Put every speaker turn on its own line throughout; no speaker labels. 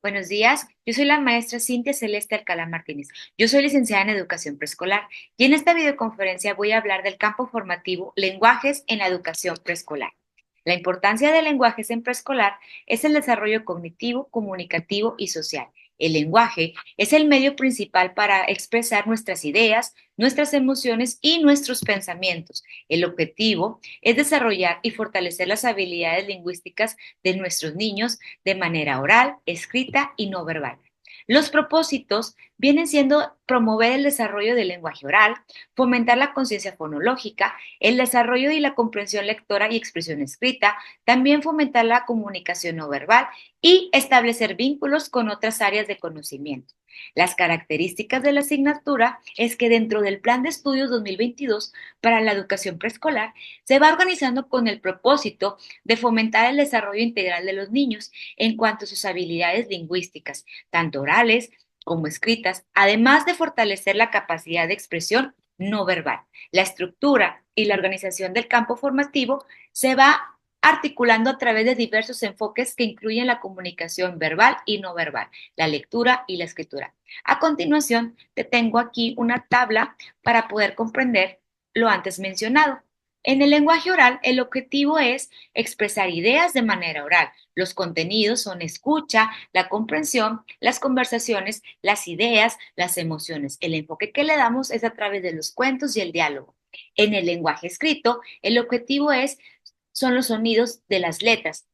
Buenos días, yo soy la maestra Cintia Celeste Alcalá Martínez. Yo soy licenciada en Educación Preescolar y en esta videoconferencia voy a hablar del campo formativo Lenguajes en la Educación Preescolar. La importancia de lenguajes en preescolar es el desarrollo cognitivo, comunicativo y social. El lenguaje es el medio principal para expresar nuestras ideas, nuestras emociones y nuestros pensamientos. El objetivo es desarrollar y fortalecer las habilidades lingüísticas de nuestros niños de manera oral, escrita y no verbal. Los propósitos vienen siendo promover el desarrollo del lenguaje oral, fomentar la conciencia fonológica, el desarrollo y la comprensión lectora y expresión escrita, también fomentar la comunicación no verbal y establecer vínculos con otras áreas de conocimiento. Las características de la asignatura es que dentro del Plan de Estudios 2022 para la educación preescolar se va organizando con el propósito de fomentar el desarrollo integral de los niños en cuanto a sus habilidades lingüísticas, tanto orales como escritas, además de fortalecer la capacidad de expresión no verbal. La estructura y la organización del campo formativo se va articulando a través de diversos enfoques que incluyen la comunicación verbal y no verbal, la lectura y la escritura. A continuación, te tengo aquí una tabla para poder comprender lo antes mencionado. En el lenguaje oral, el objetivo es expresar ideas de manera oral. Los contenidos son escucha, la comprensión, las conversaciones, las ideas, las emociones. El enfoque que le damos es a través de los cuentos y el diálogo. En el lenguaje escrito, el objetivo son los sonidos de las letras.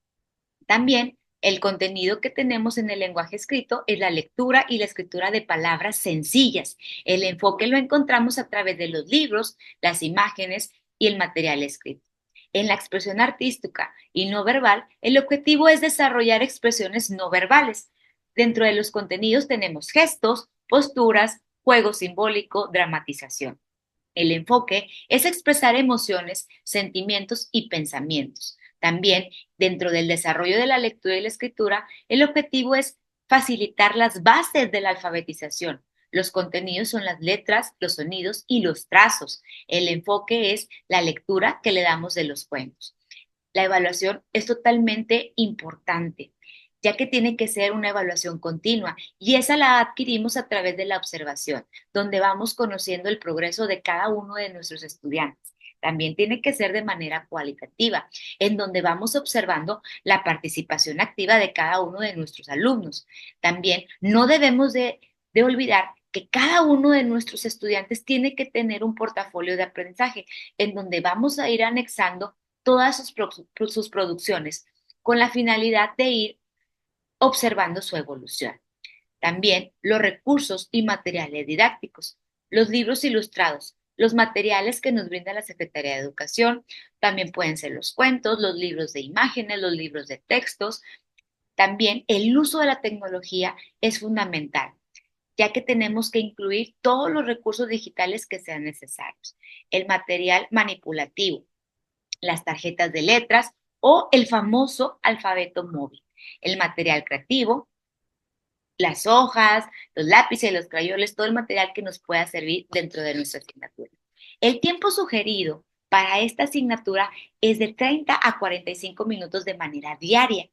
También el contenido que tenemos en el lenguaje escrito es la lectura y la escritura de palabras sencillas. El enfoque lo encontramos a través de los libros, las imágenes y el material escrito. En la expresión artística y no verbal, el objetivo es desarrollar expresiones no verbales. Dentro de los contenidos tenemos gestos, posturas, juego simbólico, dramatización. El enfoque es expresar emociones, sentimientos y pensamientos. También, dentro del desarrollo de la lectura y la escritura, el objetivo es facilitar las bases de la alfabetización. Los contenidos son las letras, los sonidos y los trazos. El enfoque es la lectura que le damos de los cuentos. La evaluación es totalmente importante, ya que tiene que ser una evaluación continua y esa la adquirimos a través de la observación, donde vamos conociendo el progreso de cada uno de nuestros estudiantes. También tiene que ser de manera cualitativa, en donde vamos observando la participación activa de cada uno de nuestros alumnos. También no debemos de olvidar que cada uno de nuestros estudiantes tiene que tener un portafolio de aprendizaje, en donde vamos a ir anexando todas sus producciones con la finalidad de ir observando su evolución. También los recursos y materiales didácticos, los libros ilustrados, los materiales que nos brinda la Secretaría de Educación, también pueden ser los cuentos, los libros de imágenes, los libros de textos. También el uso de la tecnología es fundamental, ya que tenemos que incluir todos los recursos digitales que sean necesarios. El material manipulativo, las tarjetas de letras o el famoso alfabeto móvil. El material creativo, las hojas, los lápices, los crayoles, todo el material que nos pueda servir dentro de nuestra asignatura. El tiempo sugerido para esta asignatura es de 30 a 45 minutos de manera diaria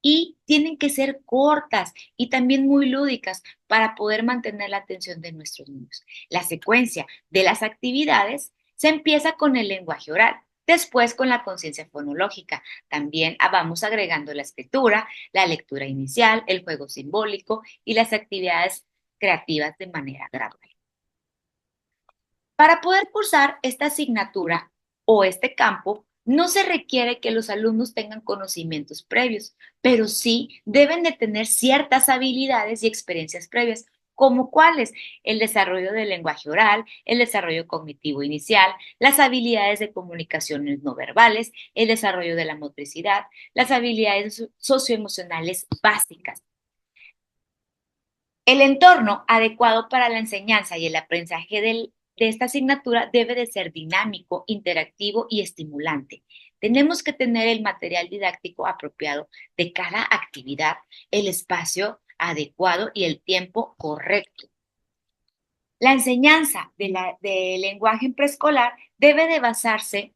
y tienen que ser cortas y también muy lúdicas para poder mantener la atención de nuestros niños. La secuencia de las actividades se empieza con el lenguaje oral, después con la conciencia fonológica. También vamos agregando la escritura, la lectura inicial, el juego simbólico y las actividades creativas de manera gradual. Para poder cursar esta asignatura o este campo, no se requiere que los alumnos tengan conocimientos previos, pero sí deben de tener ciertas habilidades y experiencias previas, como cuáles: el desarrollo del lenguaje oral, el desarrollo cognitivo inicial, las habilidades de comunicaciones no verbales, el desarrollo de la motricidad, las habilidades socioemocionales básicas. El entorno adecuado para la enseñanza y el aprendizaje de esta asignatura debe de ser dinámico, interactivo y estimulante. Tenemos que tener el material didáctico apropiado de cada actividad, el espacio adecuado y el tiempo correcto. La enseñanza de lenguaje en preescolar debe de basarse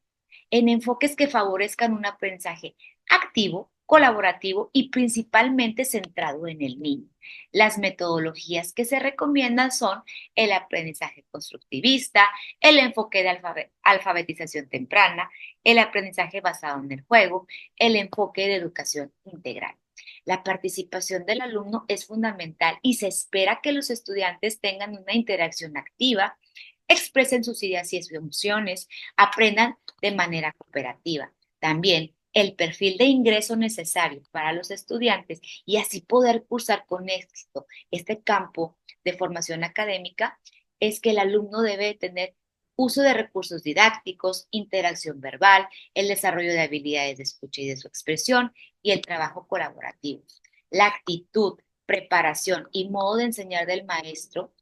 en enfoques que favorezcan un aprendizaje activo, colaborativo y principalmente centrado en el niño. Las metodologías que se recomiendan son el aprendizaje constructivista, el enfoque de alfabetización temprana, el aprendizaje basado en el juego, el enfoque de educación integral. La participación del alumno es fundamental y se espera que los estudiantes tengan una interacción activa, expresen sus ideas y sus emociones, aprendan de manera cooperativa. También el perfil de ingreso necesario para los estudiantes y así poder cursar con éxito este campo de formación académica es que el alumno debe tener uso de recursos didácticos, interacción verbal, el desarrollo de habilidades de escucha y de su expresión y el trabajo colaborativo. La actitud, preparación y modo de enseñar del maestro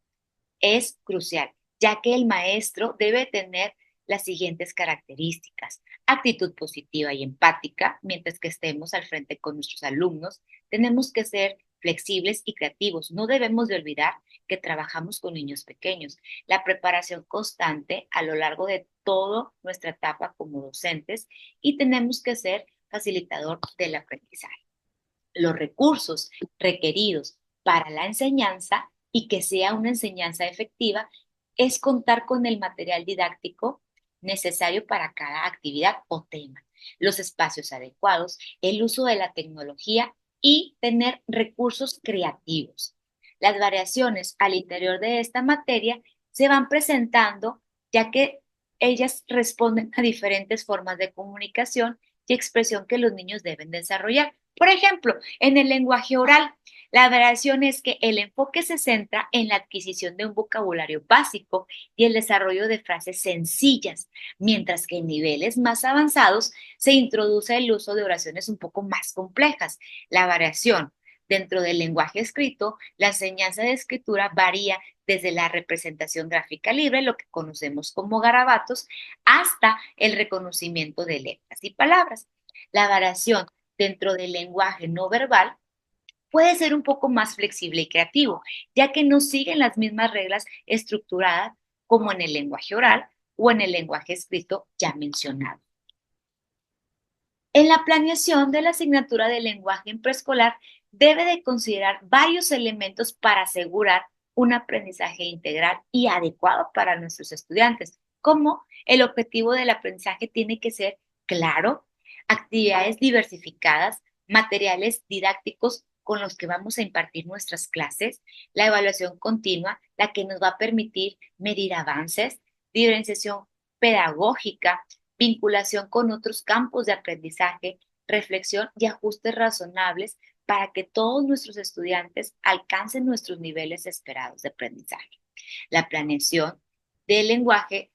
es crucial, ya que el maestro debe tener las siguientes características: actitud positiva y empática, mientras que estemos al frente con nuestros alumnos, tenemos que ser flexibles y creativos. No debemos de olvidar que trabajamos con niños pequeños. La preparación constante a lo largo de toda nuestra etapa como docentes y tenemos que ser facilitador del aprendizaje. Los recursos requeridos para la enseñanza y que sea una enseñanza efectiva es contar con el material didáctico necesario para cada actividad o tema, los espacios adecuados, el uso de la tecnología y tener recursos creativos. Las variaciones al interior de esta materia se van presentando ya que ellas responden a diferentes formas de comunicación y expresión que los niños deben desarrollar. Por ejemplo, en el lenguaje oral, la variación es que el enfoque se centra en la adquisición de un vocabulario básico y el desarrollo de frases sencillas, mientras que en niveles más avanzados se introduce el uso de oraciones un poco más complejas. La variación dentro del lenguaje escrito, la enseñanza de escritura varía desde la representación gráfica libre, lo que conocemos como garabatos, hasta el reconocimiento de letras y palabras. La variación dentro del lenguaje no verbal puede ser un poco más flexible y creativo, ya que no siguen las mismas reglas estructuradas como en el lenguaje oral o en el lenguaje escrito ya mencionado. En la planeación de la asignatura de lenguaje en preescolar debe de considerar varios elementos para asegurar un aprendizaje integral y adecuado para nuestros estudiantes, como el objetivo del aprendizaje tiene que ser claro, actividades diversificadas, materiales didácticos con los que vamos a impartir nuestras clases, la evaluación continua, la que nos va a permitir medir avances, diferenciación pedagógica, vinculación con otros campos de aprendizaje, reflexión y ajustes razonables para que todos nuestros estudiantes alcancen nuestros niveles esperados de aprendizaje. La planeación del lenguaje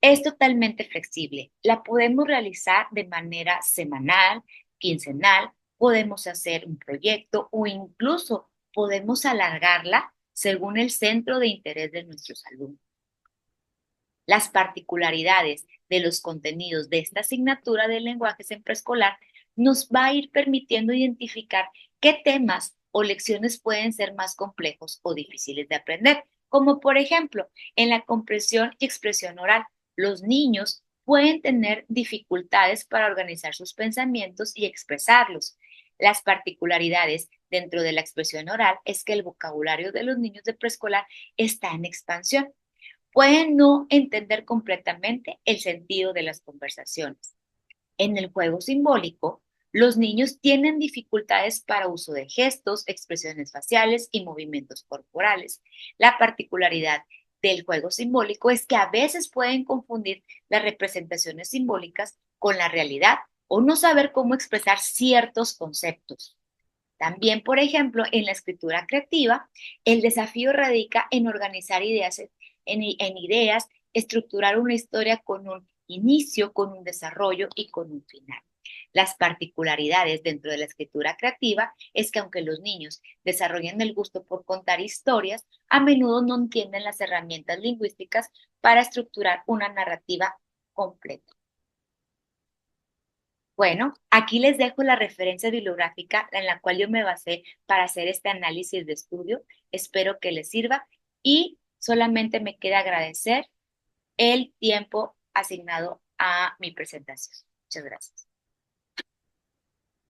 es totalmente flexible. La podemos realizar de manera semanal, quincenal, podemos hacer un proyecto o incluso podemos alargarla según el centro de interés de nuestros alumnos. Las particularidades de los contenidos de esta asignatura de lenguajes en preescolar nos va a ir permitiendo identificar qué temas o lecciones pueden ser más complejos o difíciles de aprender, como por ejemplo en la comprensión y expresión oral. Los niños pueden tener dificultades para organizar sus pensamientos y expresarlos. Las particularidades dentro de la expresión oral es que el vocabulario de los niños de preescolar está en expansión, pueden no entender completamente el sentido de las conversaciones. En el juego simbólico, los niños tienen dificultades para uso de gestos, expresiones faciales y movimientos corporales. La particularidad del juego simbólico es que a veces pueden confundir las representaciones simbólicas con la realidad o no saber cómo expresar ciertos conceptos. También, por ejemplo, en la escritura creativa, el desafío radica en organizar ideas, en ideas, estructurar una historia con un inicio, con un desarrollo y con un final. Las particularidades dentro de la escritura creativa es que aunque los niños desarrollen el gusto por contar historias, a menudo no entienden las herramientas lingüísticas para estructurar una narrativa completa. Bueno, aquí les dejo la referencia bibliográfica en la cual yo me basé para hacer este análisis de estudio. Espero que les sirva y solamente me queda agradecer el tiempo asignado a mi presentación. Muchas gracias.